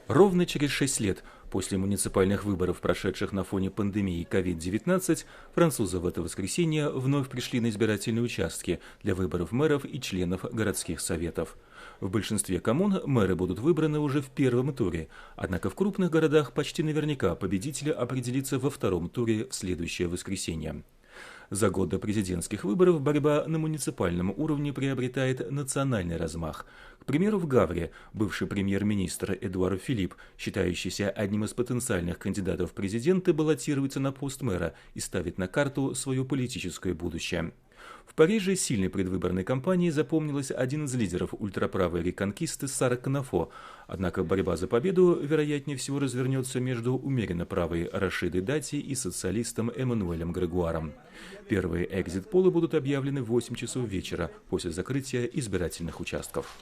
Ровно через 6 лет после муниципальных выборов, прошедших на фоне пандемии COVID-19, французы в это воскресенье вновь пришли на избирательные участки для выборов мэров и членов городских советов. В большинстве коммун мэры будут выбраны уже в первом туре, однако в крупных городах почти наверняка победитель определится во втором туре в следующее воскресенье. За год до президентских выборов борьба на муниципальном уровне приобретает национальный размах. К примеру, в Гавре бывший премьер-министр Эдуард Филипп, считающийся одним из потенциальных кандидатов в президенты, баллотируется на пост мэра и ставит на карту свое политическое будущее. В Париже сильной предвыборной кампанией запомнилась один из лидеров ультраправой реконкисты Сара Канафо, однако борьба за победу, вероятнее всего, развернется между умеренно правой Рашидой Дати и социалистом Эммануэлем Грегуаром. Первые экзит-полы будут объявлены в 8 часов вечера после закрытия избирательных участков.